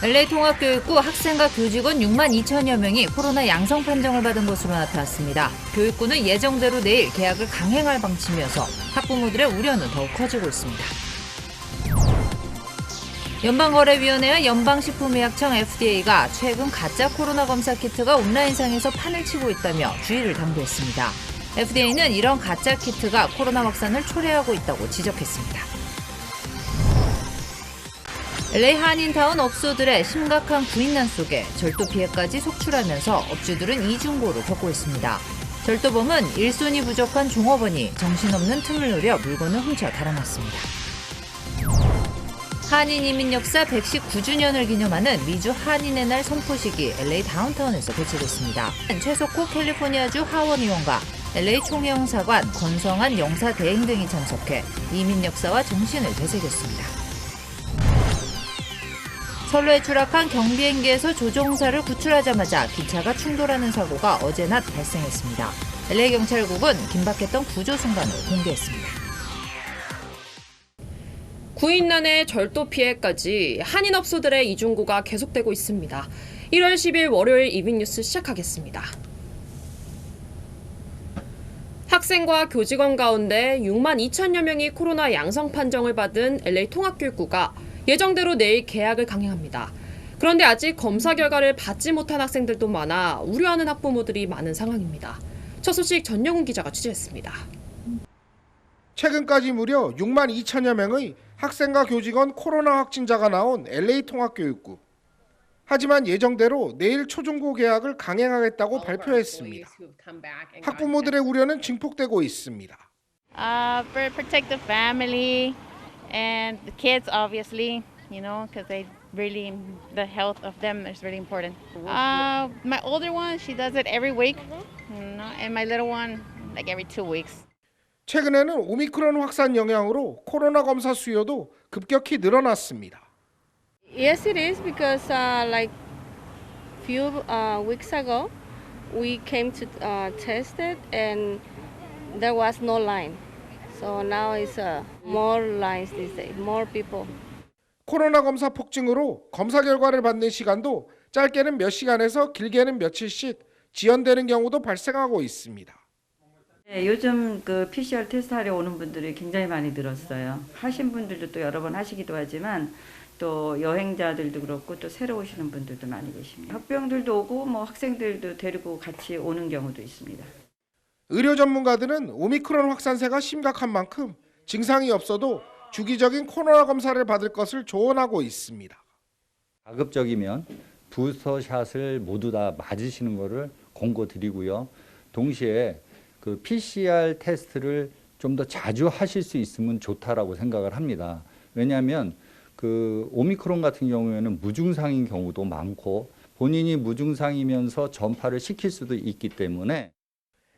LA 통합교육부 학생과 교직원 6만 2천여 명이 코로나 양성 판정을 받은 것으로 나타났습니다. 교육부는 예정대로 내일 개학을 강행할 방침이어서 학부모들의 우려는 더욱 커지고 있습니다. 연방거래위원회와 연방식품의약청 FDA가 최근 가짜 코로나 검사 키트가 온라인상에서 판을 치고 있다며 주의를 당부했습니다. FDA는 이런 가짜 키트가 코로나 확산을 초래하고 있다고 지적했습니다. LA 한인타운 업소들의 심각한 구인난 속에 절도 피해까지 속출하면서 업주들은 이중고를 겪고 있습니다. 절도범은 일손이 부족한 종업원이 정신없는 틈을 노려 물건을 훔쳐 달아났습니다. 한인 이민 역사 119주년을 기념하는 미주 한인의 날 선포식이 LA 다운타운에서 개최됐습니다. 최석호 캘리포니아주 하원 의원과 LA 총영사관 권성한 영사 대행 등이 참석해 이민 역사와 정신을 되새겼습니다. 선로에 추락한 경비행기에서 조종사를 구출하자마자 기차가 충돌하는 사고가 어제 낮 발생했습니다. LA 경찰국은 긴박했던 구조 순간을 공개했습니다. 구인난의 절도 피해까지 한인 업소들의 이중고가 계속되고 있습니다. 1월 10일 월요일 이빅뉴스 시작하겠습니다. 학생과 교직원 가운데 6만 2천여 명이 코로나 양성 판정을 받은 LA 통합교육부가 예정대로 내일 개학을 강행합니다. 그런데 아직 검사 결과를 받지 못한 학생들도 많아 우려하는 학부모들이 많은 상황입니다. 첫 소식 전영훈 기자가 취재했습니다. 최근까지 무려 6만 2천여 명의 학생과 교직원 코로나 확진자가 나온 LA 통합교육부. 하지만 예정대로 내일 초중고 개학을 강행하겠다고 발표했습니다. 학부모들의 우려는 증폭되고 있습니다. Protect the family and the kids, obviously, because the health of them is really important. My older one, she does it every week, and my little one, like every 2 weeks. 최근에는 오미크론 확산 영향으로 코로나 검사 수요도 급격히 늘어났습니다. Yes, it is because like few weeks ago, we came to test it and there was no line. So now it's more lines these days, more people. 코로나 검사 폭증으로 검사 결과를 받는 시간도 짧게는 몇 시간에서 길게는 며칠씩 지연되는 경우도 발생하고 있습니다. 네, 요즘 그 PCR 테스트 하러 오는 분들이 굉장히 많이 늘었어요. 하신 분들도 또 여러 번 하시기도 하지만 또 여행자들도 그렇고 또 새로 오시는 분들도 많이 계십니다. 학부형들도 오고 뭐 학생들도 데리고 같이 오는 경우도 있습니다. 의료 전문가들은 오미크론 확산세가 심각한 만큼 증상이 없어도 주기적인 코로나 검사를 받을 것을 조언하고 있습니다. 가급적이면 부스터샷을 모두 다 맞으시는 것을 권고드리고요. 동시에 그 PCR 테스트를 좀 더 자주 하실 수 있으면 좋다라고 생각을 합니다. 왜냐하면 그 오미크론 같은 경우에는 무증상인 경우도 많고 본인이 무증상이면서 전파를 시킬 수도 있기 때문에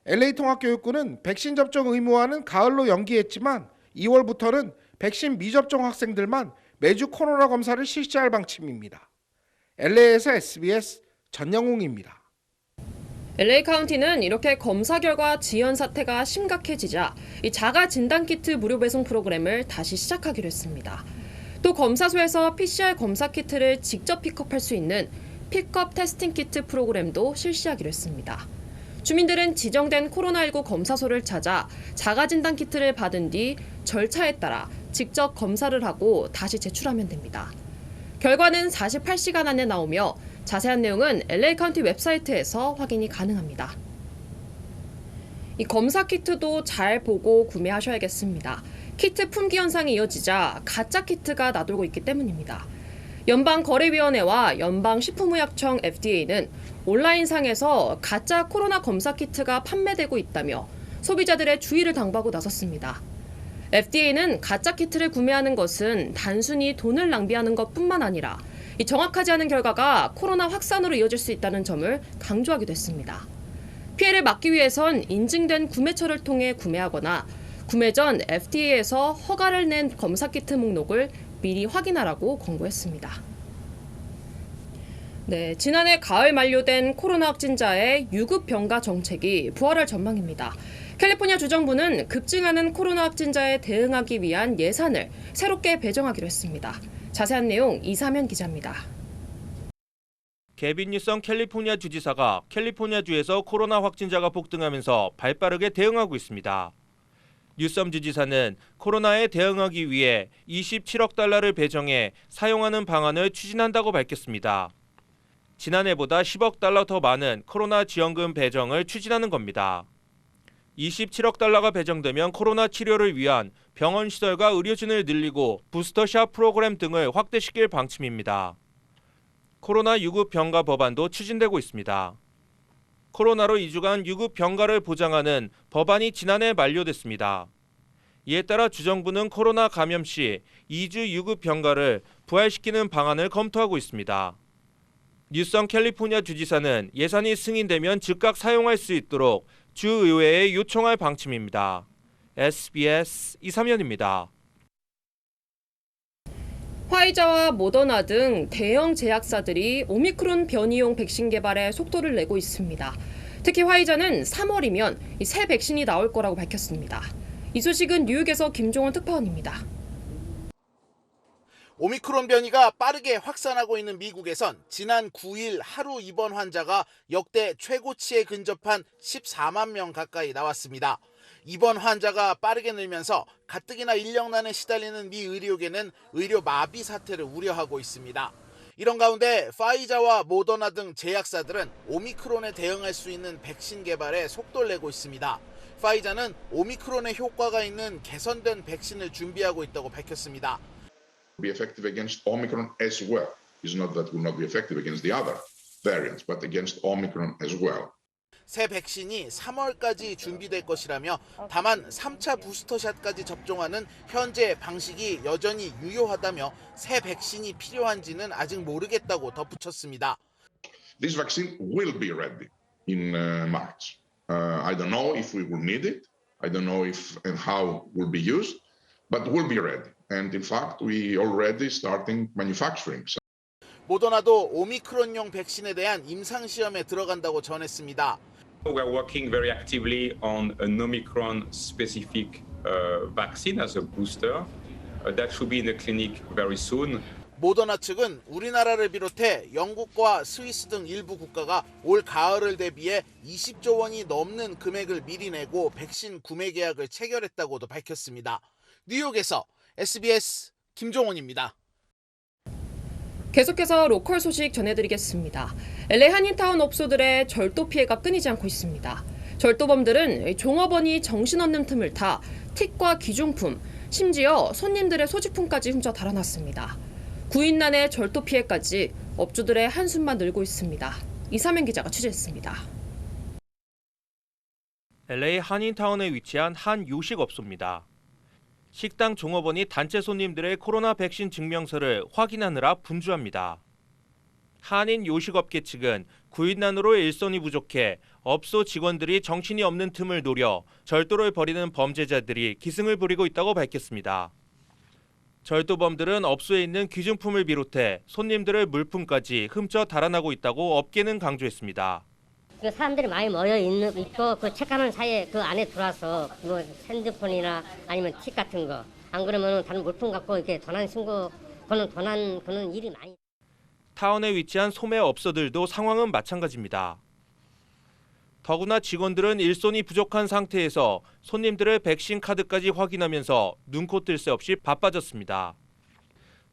LA 통합교육부는 백신 접종 의무화는 가을로 연기했지만 2월부터는 백신 미접종 학생들만 매주 코로나 검사를 실시할 방침입니다. LA에서 SBS 전영웅입니다. LA 카운티는 이렇게 검사 결과 지연 사태가 심각해지자 이 자가 진단 키트 무료 배송 프로그램을 다시 시작하기로 했습니다. 또 검사소에서 PCR 검사 키트를 직접 픽업할 수 있는 픽업 테스팅 키트 프로그램도 실시하기로 했습니다. 주민들은 지정된 코로나19 검사소를 찾아 자가 진단 키트를 받은 뒤 절차에 따라 직접 검사를 하고 다시 제출하면 됩니다. 결과는 48시간 안에 나오며 자세한 내용은 LA 카운티 웹사이트에서 확인이 가능합니다. 이 검사 키트도 잘 보고 구매하셔야겠습니다. 키트 품귀 현상이 이어지자 가짜 키트가 나돌고 있기 때문입니다. 연방거래위원회와 연방식품의약청 FDA는 온라인상에서 가짜 코로나 검사 키트가 판매되고 있다며 소비자들의 주의를 당부하고 나섰습니다. FDA는 가짜 키트를 구매하는 것은 단순히 돈을 낭비하는 것뿐만 아니라 이 정확하지 않은 결과가 코로나 확산으로 이어질 수 있다는 점을 강조하기도 했습니다. 피해를 막기 위해선 인증된 구매처를 통해 구매하거나 구매 전 FDA에서 허가를 낸 검사 키트 목록을 미리 확인하라고 권고했습니다. 네, 지난해 가을 만료된 코로나 확진자의 유급 병가 정책이 부활할 전망입니다. 캘리포니아 주정부는 급증하는 코로나 확진자에 대응하기 위한 예산을 새롭게 배정하기로 했습니다. 자세한 내용 이사면 기자입니다. 개빈 뉴섬 캘리포니아 주지사가 캘리포니아주에서 코로나 확진자가 폭등하면서 발빠르게 대응하고 있습니다. 뉴섬 주지사는 코로나에 대응하기 위해 27억 달러를 배정해 사용하는 방안을 추진한다고 밝혔습니다. 지난해보다 10억 달러 더 많은 코로나 지원금 배정을 추진하는 겁니다. 27억 달러가 배정되면 코로나 치료를 위한 병원 시설과 의료진을 늘리고 부스터샷 프로그램 등을 확대시킬 방침입니다. 코로나 유급 병가 법안도 추진되고 있습니다. 코로나로 2주간 유급 병가를 보장하는 법안이 지난해 만료됐습니다. 이에 따라 주정부는 코로나 감염 시 2주 유급 병가를 부활시키는 방안을 검토하고 있습니다. 뉴섬 캘리포니아 주지사는 예산이 승인되면 즉각 사용할 수 있도록 주의회에 요청할 방침입니다. SBS 이삼현입니다. 화이자와 모더나 등 대형 제약사들이 오미크론 변이용 백신 개발에 속도를 내고 있습니다. 특히 화이자는 3월이면 새 백신이 나올 거라고 밝혔습니다. 이 소식은 뉴욕에서 김종원 특파원입니다. 오미크론 변이가 빠르게 확산하고 있는 미국에선 지난 9일 하루 입원 환자가 역대 최고치에 근접한 14만 명 가까이 나왔습니다. 입원 환자가 빠르게 늘면서 가뜩이나 인력난에 시달리는 미 의료계는 의료 마비 사태를 우려하고 있습니다. 이런 가운데 파이자와 모더나 등 제약사들은 오미크론에 대응할 수 있는 백신 개발에 속도를 내고 있습니다. 파이자는 오미크론에 효과가 있는 개선된 백신을 준비하고 있다고 밝혔습니다. Be effective against Omicron as well. It's not that will not be effective against the other variants, but against Omicron as well. 새 백신이 3월까지 준비될 것이라며 다만 3차 부스터샷까지 접종하는 현재 방식이 여전히 유효하다며 새 백신이 필요한지는 아직 모르겠다고 덧붙였습니다. This vaccine will be ready in March. I don't know if we will need it. I don't know if and how it will be used, but we'll be ready. And in fact, we already starting manufacturing. 모더나도 오미크론용 백신에 대한 임상 시험에 들어간다고 전했습니다. We're working very actively on an Omicron-specific vaccine as a booster. That should be in the clinic very soon. 모더나 측은 우리나라를 비롯해 영국과 스위스 등 일부 국가가 올 가을을 대비해 20조 원이 넘는 금액을 미리 내고 백신 구매 계약을 체결했다고도 밝혔습니다. 뉴욕에서 SBS 김종원입니다. 계속해서 로컬 소식 전해드리겠습니다. LA 한인타운 업소들의 절도 피해가 끊이지 않고 있습니다. 절도범들은 종업원이 정신없는 틈을 타 틱과 귀중품, 심지어 손님들의 소지품까지 훔쳐 달아났습니다. 구인난의 절도 피해까지 업주들의 한숨만 늘고 있습니다. 이사면 기자가 취재했습니다. LA 한인타운에 위치한 한 요식업소입니다. 식당 종업원이 단체 손님들의 코로나 백신 증명서를 확인하느라 분주합니다. 한인 요식업계 측은 구인난으로 일손이 부족해 업소 직원들이 정신이 없는 틈을 노려 절도를 벌이는 범죄자들이 기승을 부리고 있다고 밝혔습니다. 절도범들은 업소에 있는 귀중품을 비롯해 손님들의 물품까지 훔쳐 달아나고 있다고 업계는 강조했습니다. 그 사람들이 많이 모여 있고 그 체크하는 사이에 그 안에 들어와서 뭐 핸드폰이나 아니면 틱 같은 거 안 그러면 다른 물품 갖고 이렇게 도난 신고 그런 일이 많이. 타운에 위치한 소매 업소들도 상황은 마찬가지입니다. 더구나 직원들은 일손이 부족한 상태에서 손님들의 백신 카드까지 확인하면서 눈코 뜰 새 없이 바빠졌습니다.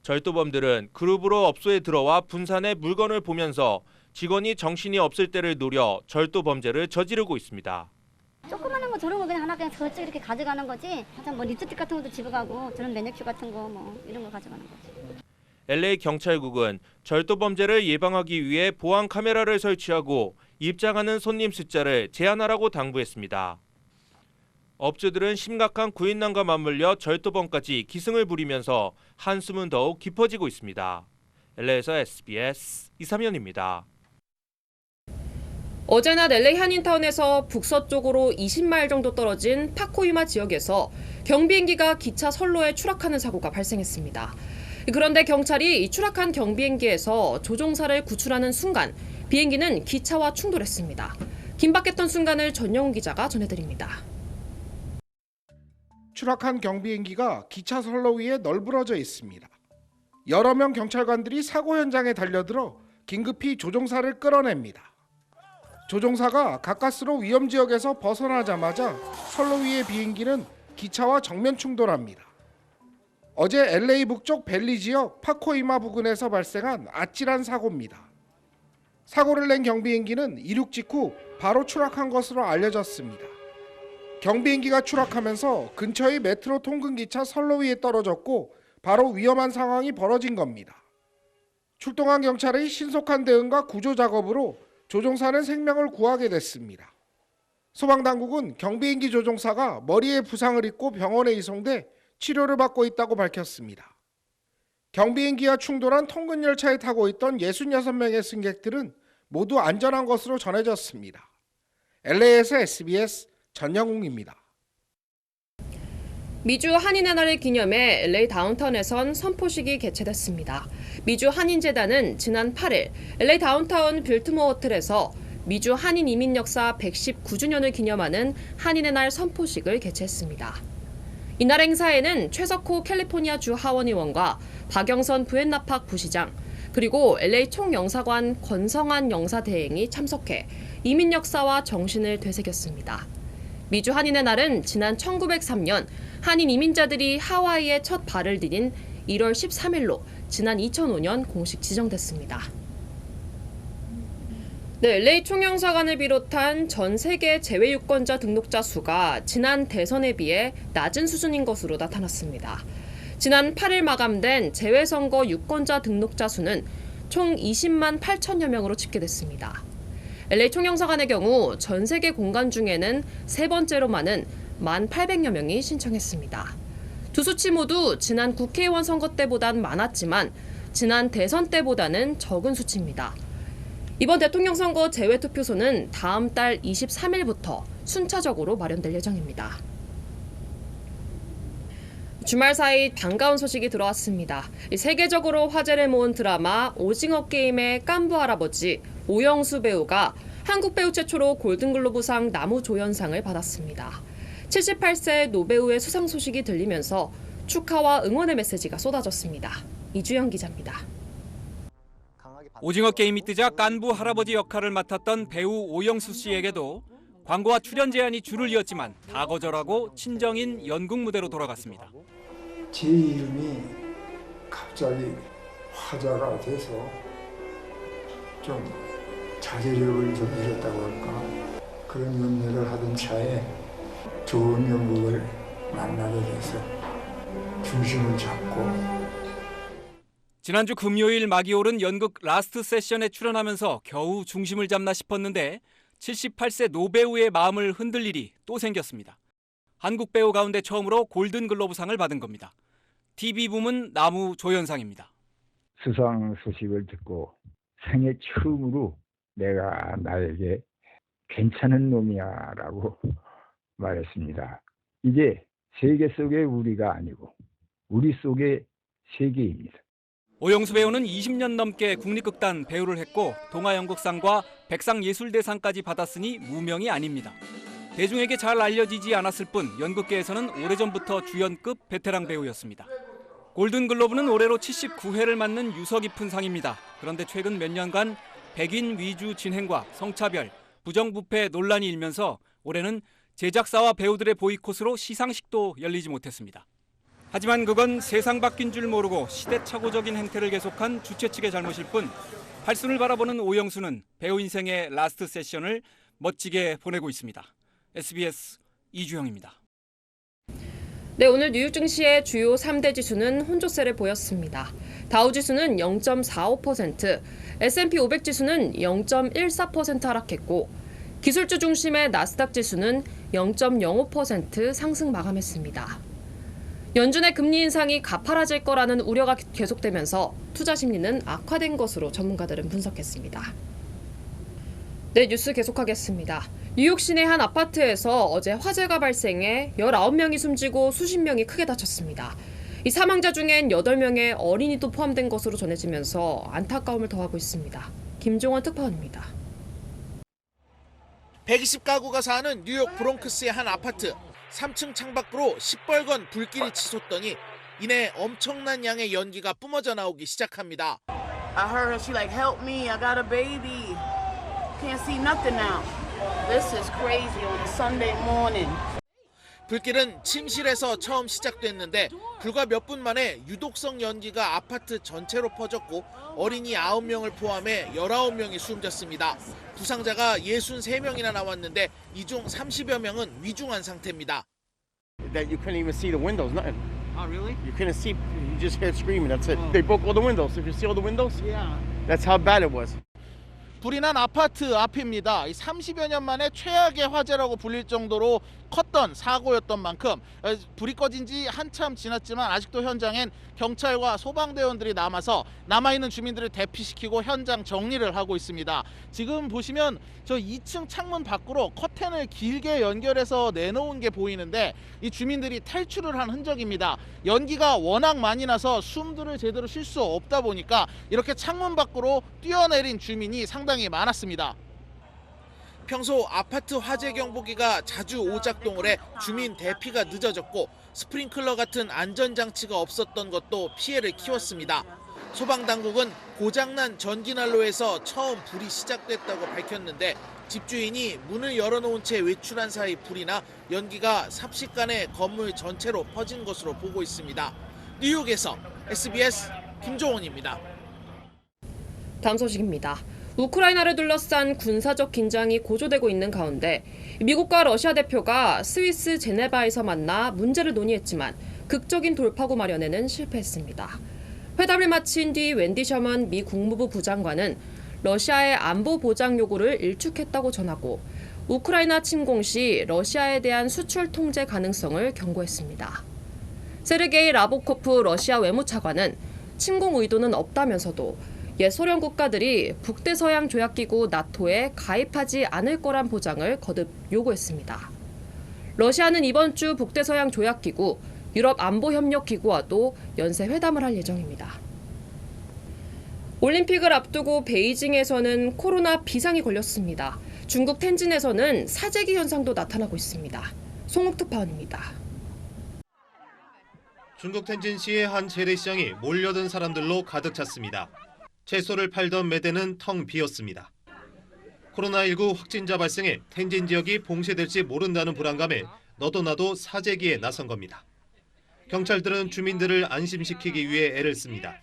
절도범들은 그룹으로 업소에 들어와 분산해 물건을 보면서 직원이 정신이 없을 때를 노려 절도 범죄를 저지르고 있습니다. 조그마한 거 저런 거 그냥 하나 그냥 저쪽 이렇게 가져가는 거지. 하여튼 뭐 립스틱 같은 것도 집어 가고 저런 매니큐 같은 거 뭐 이런 거 가져가는 거지. LA 경찰국은 절도 범죄를 예방하기 위해 보안 카메라를 설치하고 입장하는 손님 숫자를 제한하라고 당부했습니다. 업주들은 심각한 구인난과 맞물려 절도범까지 기승을 부리면서 한숨은 더욱 깊어지고 있습니다. LA에서 SBS 이삼현입니다. 어제 낮 LA 한인타운에서 북서쪽으로 20마일 정도 떨어진 파코이마 지역에서 경비행기가 기차 선로에 추락하는 사고가 발생했습니다. 그런데 경찰이 이 추락한 경비행기에서 조종사를 구출하는 순간 비행기는 기차와 충돌했습니다. 긴박했던 순간을 전영훈 기자가 전해드립니다. 추락한 경비행기가 기차 선로 위에 널브러져 있습니다. 여러 명 경찰관들이 사고 현장에 달려들어 긴급히 조종사를 끌어냅니다. 조종사가 가까스로 위험 지역에서 벗어나자마자 선로 위의 비행기는 기차와 정면 충돌합니다. 어제 LA 북쪽 벨리 지역 파코이마 부근에서 발생한 아찔한 사고입니다. 사고를 낸 경비행기는 이륙 직후 바로 추락한 것으로 알려졌습니다. 경비행기가 추락하면서 근처의 메트로 통근기차 선로 위에 떨어졌고 바로 위험한 상황이 벌어진 겁니다. 출동한 경찰의 신속한 대응과 구조 작업으로 조종사는 생명을 구하게 됐습니다. 소방당국은 경비행기 조종사가 머리에 부상을 입고 병원에 이송돼 치료를 받고 있다고 밝혔습니다. 경비행기와 충돌한 통근열차에 타고 있던 66명의 승객들은 모두 안전한 것으로 전해졌습니다. LA에서 SBS 전영웅입니다. 미주 한인의 날을 기념해 LA 다운타운에선 선포식이 개최됐습니다. 미주 한인재단은 지난 8일 LA 다운타운 빌트모어 호텔에서 미주 한인 이민 역사 119주년을 기념하는 한인의 날 선포식을 개최했습니다. 이날 행사에는 최석호 캘리포니아 주 하원 의원과 박영선 부엔나팍 부시장, 그리고 LA 총영사관 권성한 영사대행이 참석해 이민 역사와 정신을 되새겼습니다. 미주 한인의 날은 지난 1903년 한인 이민자들이 하와이에 첫 발을 디딘 1월 13일로 지난 2005년 공식 지정됐습니다. 네, LA 총영사관을 비롯한 전 세계 재외유권자 등록자 수가 지난 대선에 비해 낮은 수준인 것으로 나타났습니다. 지난 8일 마감된 재외선거 유권자 등록자 수는 총 20만 8천여 명으로 집계됐습니다. LA 총영사관의 경우 전 세계 공간 중에는 세 번째로 많은 1,800여 명이 신청했습니다. 두 수치 모두 지난 국회의원 선거 때보단 많았지만 지난 대선 때보다는 적은 수치입니다. 이번 대통령 선거 재외 투표소는 다음 달 23일부터 순차적으로 마련될 예정입니다. 주말 사이 반가운 소식이 들어왔습니다. 세계적으로 화제를 모은 드라마 오징어 게임의 깐부 할아버지 오영수 배우가 한국 배우 최초로 골든글로브상 나무조연상을 받았습니다. 78세 노배우의 수상 소식이 들리면서 축하와 응원의 메시지가 쏟아졌습니다. 이주영 기자입니다. 오징어 게임이 뜨자 깐부 할아버지 역할을 맡았던 배우 오영수 씨에게도 광고와 출연 제안이 줄을 이었지만 다 거절하고 친정인 연극 무대로 돌아갔습니다. 제 이름이 갑자기 화제가 돼서 좀 자제력을 좀 잃었다고 할까, 그런 염려를 하던 차에 좋은 연극을 만나게 돼서 중심을 잡고, 지난주 금요일 막이 오른 연극 라스트 세션에 출연하면서 겨우 중심을 잡나 싶었는데 78세 노배우의 마음을 흔들 일이 또 생겼습니다. 한국 배우 가운데 처음으로 골든글로브상을 받은 겁니다. TV 부문 나무조연상입니다. 수상 소식을 듣고 생애 처음으로 내가 나에게 괜찮은 놈이야 라고 말했습니다. 이제 세계 속의 우리가 아니고 우리 속의 세계입니다. 오영수 배우는 20년 넘게 국립극단 배우를 했고 동아연극상과 백상예술대상까지 받았으니 무명이 아닙니다. 대중에게 잘 알려지지 않았을 뿐 연극계에서는 오래전부터 주연급 베테랑 배우였습니다. 골든글로브는 올해로 79회를 맞는 유서 깊은 상입니다. 그런데 최근 몇 년간 백인 위주 진행과 성차별, 부정부패 논란이 일면서 올해는 제작사와 배우들의 보이콧으로 시상식도 열리지 못했습니다. 하지만 그건 세상 바뀐 줄 모르고 시대착오적인 행태를 계속한 주최 측의 잘못일 뿐 팔순을 바라보는 오영수는 배우 인생의 라스트 세션을 멋지게 보내고 있습니다. SBS 이주영입니다. 네, 오늘 뉴욕 증시의 주요 3대 지수는 혼조세를 보였습니다. 다우 지수는 0.45%, S&P 500 지수는 0.14% 하락했고 기술주 중심의 나스닥 지수는 0.05% 상승 마감했습니다. 연준의 금리 인상이 가파라질 거라는 우려가 계속되면서 투자 심리는 악화된 것으로 전문가들은 분석했습니다. 네, 뉴스 계속하겠습니다. 뉴욕 시내 한 아파트에서 어제 화재가 발생해 19명이 숨지고 수십 명이 크게 다쳤습니다. 이 사망자 중엔 8명의 어린이도 포함된 것으로 전해지면서 안타까움을 더하고 있습니다. 김종원 특파원입니다. 120가구가 사는 뉴욕 브롱크스의 한 아파트. 3층 창밖으로 시뻘건 불길이 치솟더니 이내 엄청난 양의 연기가 뿜어져 나오기 시작합니다. I heard her, she like, help me, I got a baby. Can't see nothing now. This is crazy on a Sunday morning. 불길은 침실에서 처음 시작됐는데 불과 몇 분 만에 유독성 연기가 아파트 전체로 퍼졌고 어린이 9명을 포함해 19명이 숨졌습니다. 부상자가 63명이나 나왔는데 이 중 30여 명은 위중한 상태입니다. That you couldn't even see the windows, nothing. Oh, really? You couldn't see, you just heard screaming, that's it. They broke all the windows. If you see all the windows, that's how bad it was. 불이 난 아파트 앞입니다. 30여 년 만에 최악의 화재라고 불릴 정도로 컸던 사고였던 만큼 불이 꺼진 지 한참 지났지만 아직도 현장엔 경찰과 소방대원들이 남아서 남아있는 주민들을 대피시키고 현장 정리를 하고 있습니다. 지금 보시면 저 2층 창문 밖으로 커튼을 길게 연결해서 내놓은 게 보이는데 이 주민들이 탈출을 한 흔적입니다. 연기가 워낙 많이 나서 숨들을 제대로 쉴 수 없다 보니까 이렇게 창문 밖으로 뛰어내린 주민이 상당히 많았습니다. 평소 아파트 화재 경보기가 자주 오작동을 해 주민 대피가 늦어졌고 스프링클러 같은 안전장치가 없었던 것도 피해를 키웠습니다. 소방당국은 고장난 전기난로에서 처음 불이 시작됐다고 밝혔는데 집주인이 문을 열어놓은 채 외출한 사이 불이 나 연기가 삽시간에 건물 전체로 퍼진 것으로 보고 있습니다. 뉴욕에서 SBS 김종원입니다. 다음 소식입니다. 우크라이나를 둘러싼 군사적 긴장이 고조되고 있는 가운데 미국과 러시아 대표가 스위스 제네바에서 만나 문제를 논의했지만 극적인 돌파구 마련에는 실패했습니다. 회담을 마친 뒤 웬디 셔먼 미 국무부 부장관은 러시아의 안보 보장 요구를 일축했다고 전하고 우크라이나 침공 시 러시아에 대한 수출 통제 가능성을 경고했습니다. 세르게이 라보코프 러시아 외무차관은 침공 의도는 없다면서도 예소련 국가들이 북대서양 조약기구 나토에 가입하지 않을 거란 보장을 거듭 요구했습니다. 러시아는 이번 주 북대서양 조약기구, 유럽안보협력기구와도 연쇄 회담을 할 예정입니다. 올림픽을 앞두고 베이징에서는 코로나 비상이 걸렸습니다. 중국 텐진에서는 사재기 현상도 나타나고 있습니다. 송욱 특파원입니다. 중국 텐진시의 한 재래시장이 몰려든 사람들로 가득 찼습니다. 채소를 팔던 매대는 텅 비었습니다. 코로나19 확진자 발생에 텐진 지역이 봉쇄될지 모른다는 불안감에 너도 나도 사재기에 나선 겁니다. 경찰들은 주민들을 안심시키기 위해 애를 씁니다.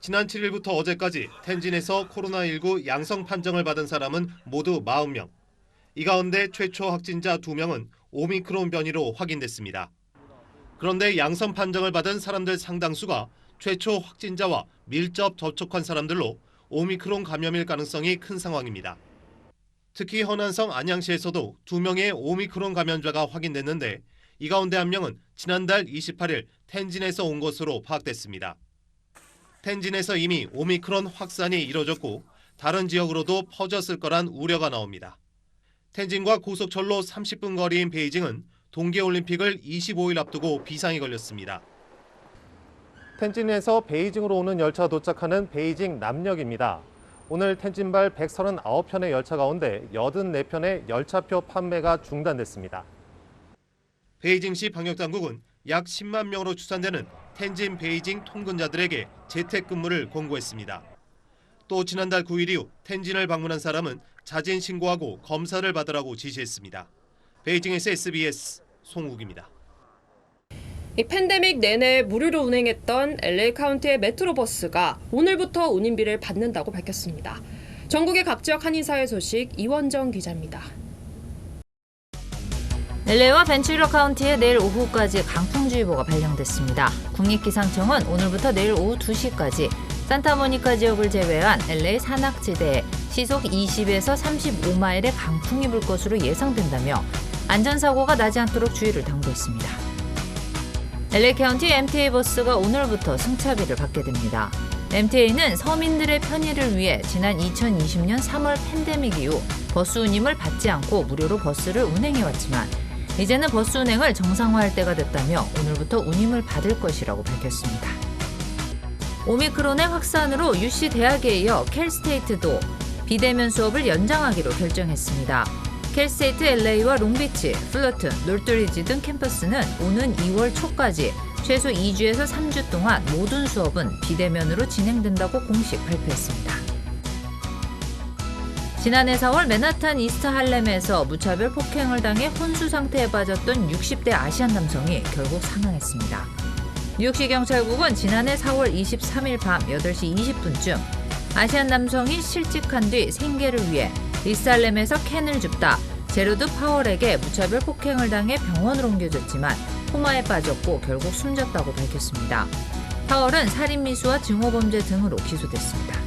지난 7일부터 어제까지 텐진에서 코로나19 양성 판정을 받은 사람은 모두 40명. 이 가운데 최초 확진자 2명은 오미크론 변이로 확인됐습니다. 그런데 양성 판정을 받은 사람들 상당수가 최초 확진자와 밀접 접촉한 사람들로 오미크론 감염일 가능성이 큰 상황입니다. 특히 허난성 안양시에서도 2명의 오미크론 감염자가 확인됐는데 이 가운데 1명은 지난달 28일 텐진에서 온 것으로 파악됐습니다. 텐진에서 이미 오미크론 확산이 이뤄졌고 다른 지역으로도 퍼졌을 거란 우려가 나옵니다. 텐진과 고속철로 30분 거리인 베이징은 동계올림픽을 25일 앞두고 비상이 걸렸습니다. 텐진에서 베이징으로 오는 열차가 도착하는 베이징 남역입니다. 오늘 텐진발 139편의 열차 가운데 84편의 열차표 판매가 중단됐습니다. 베이징시 방역당국은 약 10만 명으로 추산되는 텐진 베이징 통근자들에게 재택근무를 권고했습니다. 또 지난달 9일 이후 텐진을 방문한 사람은 자진 신고하고 검사를 받으라고 지시했습니다. 베이징에서 SBS 송욱입니다. 이 팬데믹 내내 무료로 운행했던 LA 카운티의 메트로버스가 오늘부터 운임비를 받는다고 밝혔습니다. 전국의 각 지역 한인사회 소식 이원정 기자입니다. LA와 벤츄라 카운티에 내일 오후까지 강풍주의보가 발령됐습니다. 국립기상청은 오늘부터 내일 오후 2시까지 산타모니카 지역을 제외한 LA 산악지대에 시속 20에서 35마일의 강풍이 불 것으로 예상된다며 안전사고가 나지 않도록 주의를 당부했습니다. LA 카운티 MTA 버스가 오늘부터 승차비를 받게 됩니다. MTA는 서민들의 편의를 위해 지난 2020년 3월 팬데믹 이후 버스 운임을 받지 않고 무료로 버스를 운행해왔지만 이제는 버스 운행을 정상화할 때가 됐다며 오늘부터 운임을 받을 것이라고 밝혔습니다. 오미크론의 확산으로 UC 대학에 이어 캘스테이트도 비대면 수업을 연장하기로 결정했습니다. 캘스테이트 LA와 롱비치, 플러튼, 놀트리지 등 캠퍼스는 오는 2월 초까지 최소 2주에서 3주 동안 모든 수업은 비대면으로 진행된다고 공식 발표했습니다. 지난해 4월 맨하탄 이스트 할렘에서 무차별 폭행을 당해 혼수 상태에 빠졌던 60대 아시안 남성이 결국 사망했습니다. 뉴욕시 경찰국은 지난해 4월 23일 밤 8시 20분쯤 아시안 남성이 실직한 뒤 생계를 위해 이스할렘에서 캔을 줍다 제로드 파월에게 무차별 폭행을 당해 병원으로 옮겨졌지만 코마에 빠졌고 결국 숨졌다고 밝혔습니다. 파월은 살인미수와 증오범죄 등으로 기소됐습니다.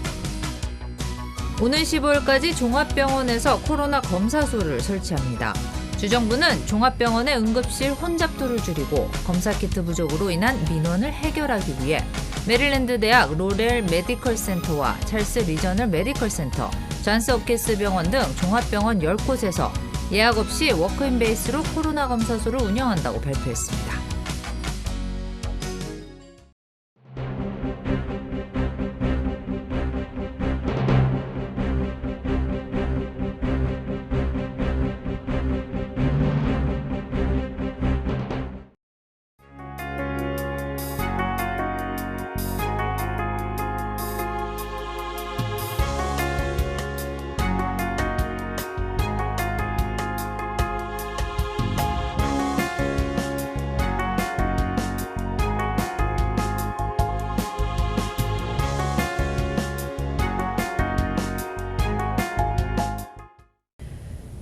오는 15일까지 종합병원에서 코로나 검사소를 설치합니다. 주정부는 종합병원의 응급실 혼잡도를 줄이고 검사키트 부족으로 인한 민원을 해결하기 위해 메릴랜드 대학 로렐 메디컬 센터와 찰스 리저널 메디컬 센터, 존스 홉킨스 병원 등 종합병원 10곳에서 예약 없이 워크인 베이스로 코로나 검사소를 운영한다고 발표했습니다.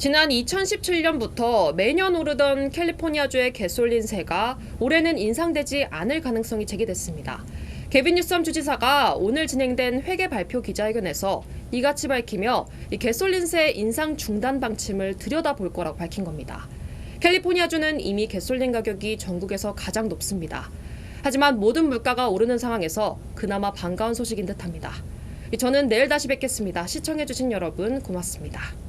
지난 2017년부터 매년 오르던 캘리포니아주의 가솔린세가 올해는 인상되지 않을 가능성이 제기됐습니다. 게빈 뉴섬 주지사가 오늘 진행된 회계 발표 기자회견에서 이같이 밝히며 이 가솔린세 인상 중단 방침을 들여다볼 거라고 밝힌 겁니다. 캘리포니아주는 이미 가솔린 가격이 전국에서 가장 높습니다. 하지만 모든 물가가 오르는 상황에서 그나마 반가운 소식인 듯합니다. 저는 내일 다시 뵙겠습니다. 시청해주신 여러분 고맙습니다.